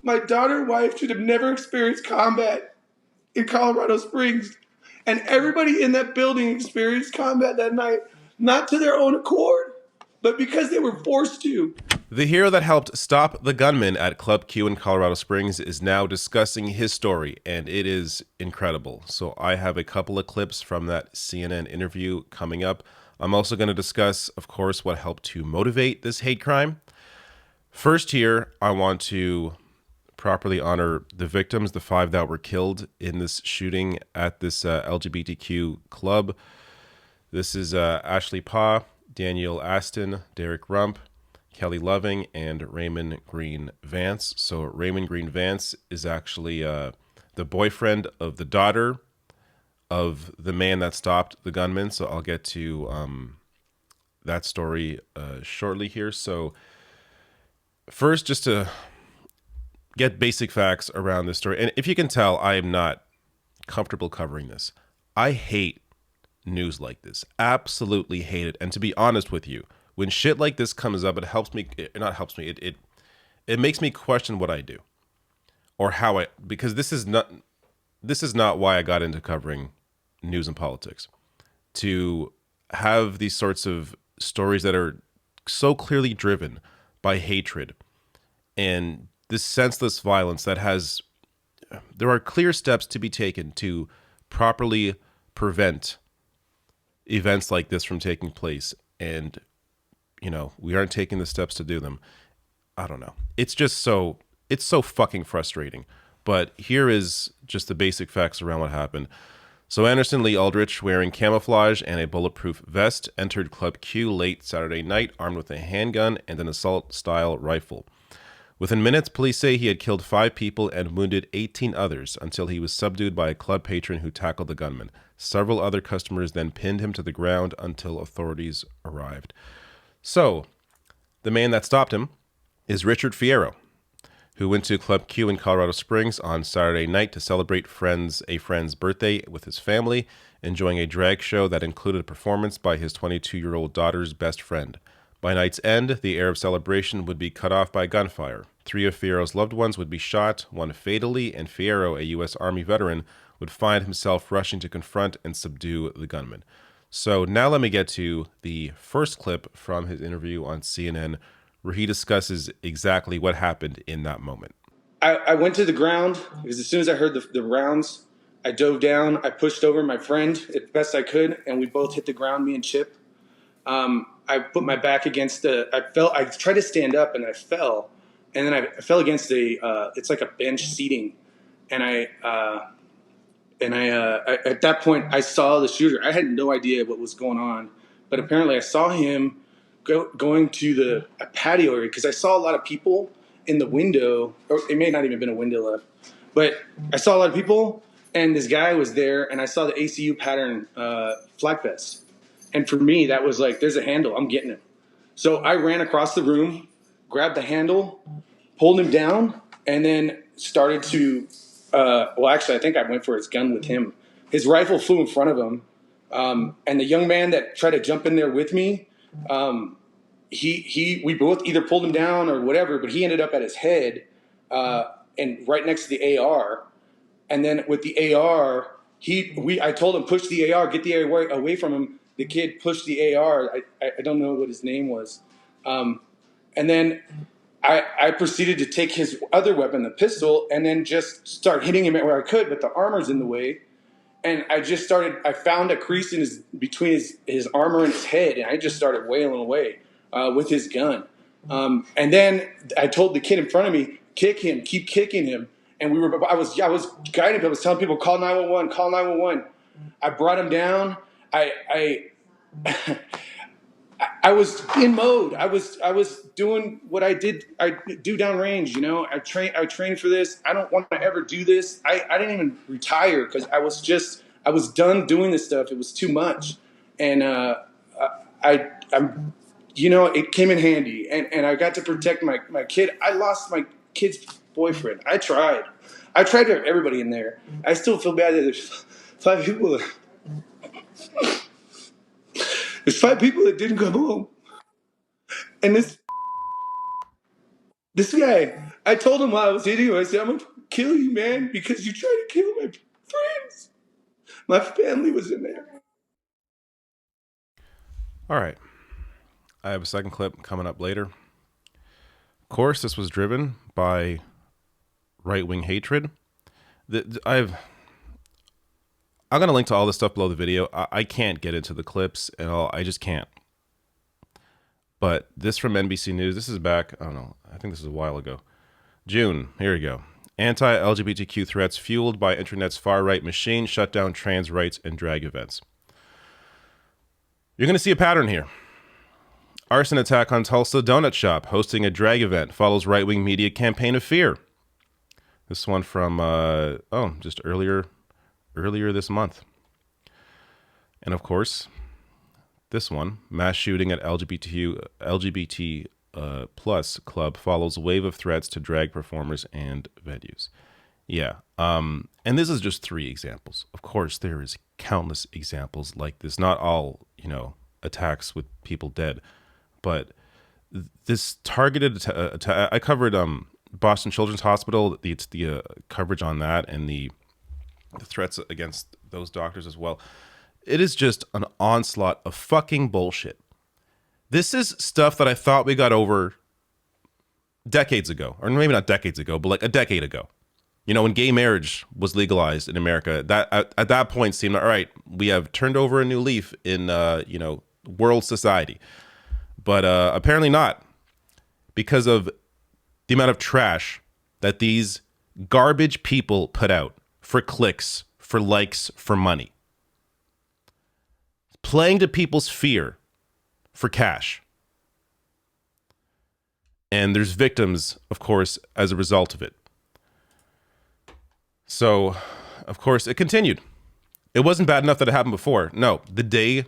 My daughter and wife should have never experienced combat in Colorado Springs. And everybody in that building experienced combat that night, not to their own accord, but because they were forced to. The hero that helped stop the gunman at Club Q in Colorado Springs is now discussing his story, and it is incredible. So I have a couple of clips from that CNN interview coming up. I'm also going to discuss, of course, what helped to motivate this hate crime. First here, I want to properly honor the victims, the 5 that were killed in this shooting at this LGBTQ club. This is Ashley Pa, Daniel Aston, Derek Rump, Kelly Loving, and Raymond Green Vance. So Raymond Green Vance is actually the boyfriend of the daughter of the man that stopped the gunman. So I'll get to that story shortly here. So first, just to get basic facts around this story. And if you can tell, I am not comfortable covering this. I hate news like this. Absolutely hate it. And to be honest with you, when shit like this comes up, it makes me question what I do or how because this is not why I got into covering news and politics, to have these sorts of stories that are so clearly driven by hatred and this senseless violence there are clear steps to be taken to properly prevent events like this from taking place. And, we aren't taking the steps to do them. I don't know. It's so fucking frustrating. But here is just the basic facts around what happened. So Anderson Lee Aldrich, wearing camouflage and a bulletproof vest, entered Club Q late Saturday night armed with a handgun and an assault-style rifle. Within minutes, police say he had killed 5 people and wounded 18 others until he was subdued by a club patron who tackled the gunman. Several other customers then pinned him to the ground until authorities arrived. So, the man that stopped him is Richard Fierro, who went to Club Q in Colorado Springs on Saturday night to celebrate a friend's birthday with his family, enjoying a drag show that included a performance by his 22-year-old daughter's best friend. By night's end, the air of celebration would be cut off by gunfire. 3 of Fierro's loved ones would be shot, 1 fatally, and Fierro, a U.S. Army veteran, would find himself rushing to confront and subdue the gunman. So now let me get to the first clip from his interview on CNN, where he discusses exactly what happened in that moment. I went to the ground because as soon as I heard the rounds, I dove down. I pushed over my friend as best I could, and we both hit the ground, me and Chip. I put my back against I tried to stand up and I fell. And then I fell against it's like a bench seating. And at that point I saw the shooter. I had no idea what was going on, but apparently I saw him going to a patio area because I saw a lot of people in the window, or it may not even have been a window left, but I saw a lot of people and this guy was there and I saw the ACU pattern flak vest. And for me, that was like, there's a handle. I'm getting it. So I ran across the room, grabbed the handle, pulled him down, and then started to, actually, I think I went for his gun with him. His rifle flew in front of him. And the young man that tried to jump in there with me, we both either pulled him down or whatever, but he ended up at his head and right next to the AR. And then with the AR, I told him, push the AR, get the AR away from him. The kid pushed the AR. I don't know what his name was. And then I proceeded to take his other weapon, the pistol, and then just start hitting him where I could, but the armor's in the way. And I found a crease between his armor and his head, and I just started wailing away with his gun. And then I told the kid in front of me, kick him, keep kicking him. And I was guiding him. I was telling people, call 911, call 911. I brought him down. I was in mode. I was doing what I do downrange. I trained for this. I don't want to ever do this. I didn't even retire because I was done doing this stuff. It was too much, and it came in handy, and I got to protect my kid. I lost my kid's boyfriend. I tried to everybody in there. I still feel bad that there's 5 people. There's 5 people that didn't come home. And this This guy, I told him while I was hitting him, I said, I'm going to kill you, man, because you tried to kill my friends. My family was in there. All right. I have a second clip coming up later. Of course, this was driven by right-wing hatred. I'm going to link to all this stuff below the video. I can't get into the clips and all. I just can't. But this from NBC News. This is back, I don't know, I think this is a while ago. June, here we go. Anti-LGBTQ threats fueled by internet's far-right machine shut down trans rights and drag events. You're going to see a pattern here. Arson attack on Tulsa donut shop. Hosting a drag event follows right-wing media campaign of fear. This one from, just earlier this month. And of course, this one, mass shooting at LGBT plus club follows wave of threats to drag performers and venues. Yeah. And this is just 3 examples. Of course, there is countless examples like this. Not all, attacks with people dead, but this targeted attack. I covered Boston Children's Hospital, the coverage on that, and the threats against those doctors as well. It is just an onslaught of fucking bullshit. This is stuff that I thought we got over decades ago, or maybe not decades ago, but like a decade ago. When gay marriage was legalized in America, that at that point seemed all right. We have turned over a new leaf in world society, but apparently not, because of the amount of trash that these garbage people put out for clicks, for likes, for money, playing to people's fear for cash. And there's victims, of course, as a result of it. So, of course, it continued. It wasn't bad enough that it happened before. No, the day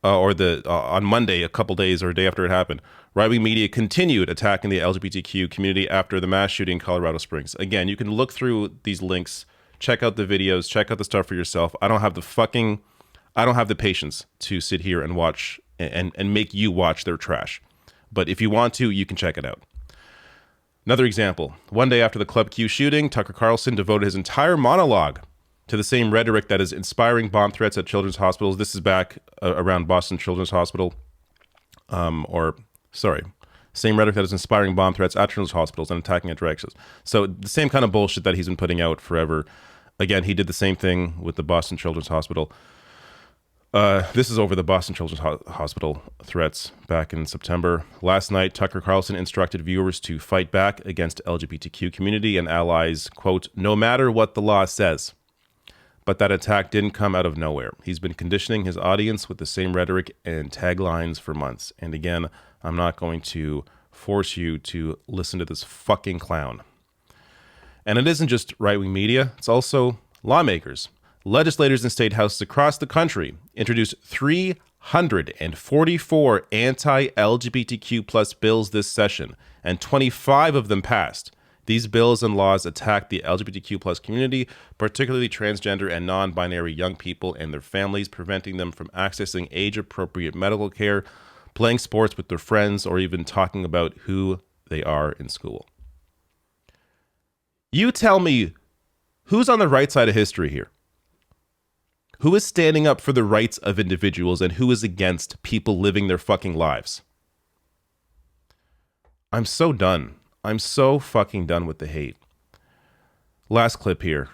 on Monday, a couple days or a day after it happened, right-wing media continued attacking the LGBTQ community after the mass shooting in Colorado Springs. Again, you can look through these links, check out the videos, check out the stuff for yourself. I don't have the patience to sit here and watch and make you watch their trash. But if you want to, you can check it out. Another example. One day after the Club Q shooting, Tucker Carlson devoted his entire monologue to the same rhetoric that is inspiring bomb threats at children's hospitals. This is back around Boston Children's Hospital. Same rhetoric that is inspiring bomb threats at children's hospitals and attacking at drag shows. So the same kind of bullshit that he's been putting out forever. Again, he did the same thing with the Boston Children's Hospital. This is over the Boston Children's Hospital threats back in September. Last night, Tucker Carlson instructed viewers to fight back against LGBTQ community and allies, quote, no matter what the law says. But that attack didn't come out of nowhere. He's been conditioning his audience with the same rhetoric and taglines for months. And again, I'm not going to force you to listen to this fucking clown. And it isn't just right-wing media. It's also lawmakers. Legislators in state houses across the country introduced 344 anti-LGBTQ plus bills this session, and 25 of them passed. These bills and laws attack the LGBTQ plus community, particularly transgender and non-binary young people and their families, preventing them from accessing age-appropriate medical care, playing sports with their friends, or even talking about who they are in school. You tell me, who's on the right side of history here? Who is standing up for the rights of individuals and who is against people living their fucking lives? I'm so done. I'm so fucking done with the hate. Last clip here.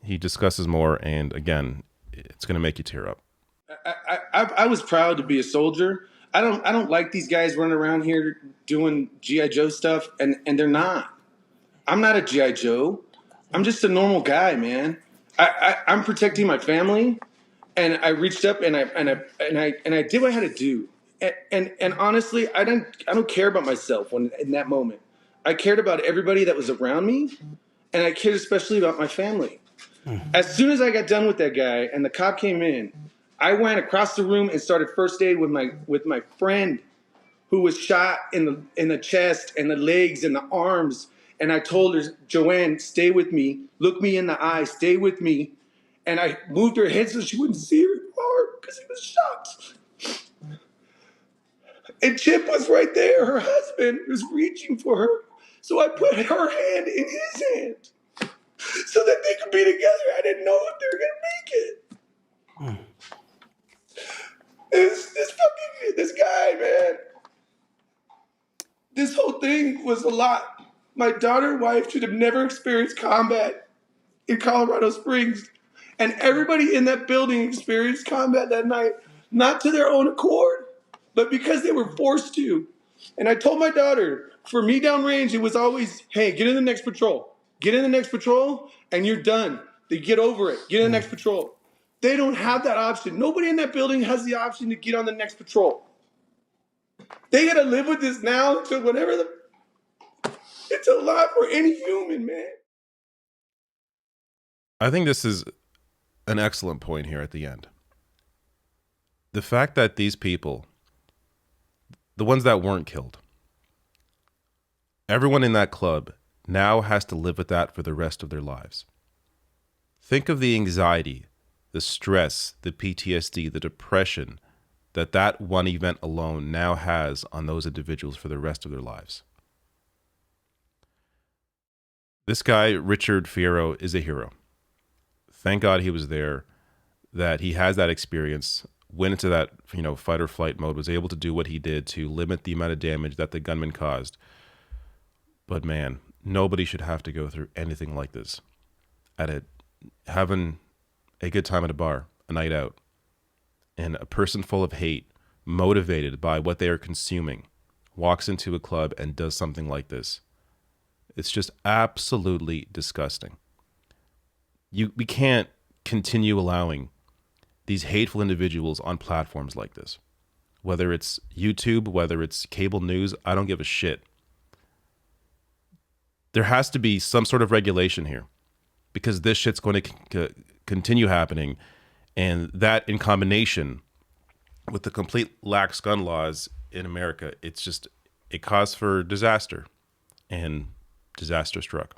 He discusses more, and again, it's going to make you tear up. I was proud to be a soldier. I don't like these guys running around here doing G.I. Joe stuff, and they're not. I'm not a G.I. Joe. I'm just a normal guy, man. I'm protecting my family, and I reached up and I did what I had to do. And honestly, I don't care about myself in that moment. I cared about everybody that was around me, and I cared especially about my family. As soon as I got done with that guy and the cop came in, I went across the room and started first aid with my friend who was shot in the chest and the legs and the arms. And I told her, Joanne, stay with me. Look me in the eye. Stay with me. And I moved her head so she wouldn't see her arm because he was shot. And Chip was right there. Her husband was reaching for her. So I put her hand in his hand so that they could be together. I didn't know if they were going to make it. This guy, man. This whole thing was a lot. My daughter and wife should have never experienced combat in Colorado Springs. And everybody in that building experienced combat that night, not to their own accord, but because they were forced to. And I told my daughter, for me downrange, it was always, hey, get in the next patrol. Get in the next patrol, and you're done. They get over it. Get in the next patrol. They don't have that option. Nobody in that building has the option to get on the next patrol. They got to live with this now until whenever the... It's a lot for any human, man. I think this is an excellent point here at the end. The fact that these people, the ones that weren't killed, everyone in that club now has to live with that for the rest of their lives. Think of the anxiety, the stress, the PTSD, the depression that that one event alone now has on those individuals for the rest of their lives. This guy, Richard Fierro, is a hero. Thank God he was there, that he has that experience, went into that, fight or flight mode, was able to do what he did to limit the amount of damage that the gunman caused. But man, nobody should have to go through anything like this. Having a good time at a bar, a night out, and a person full of hate, motivated by what they are consuming, walks into a club and does something like this. It's just absolutely disgusting. We can't continue allowing these hateful individuals on platforms like this. Whether it's YouTube, whether it's cable news, I don't give a shit. There has to be some sort of regulation here, because this shit's going to continue happening. And that, in combination with the complete lax gun laws in America, it's just a cause for disaster. And disaster struck.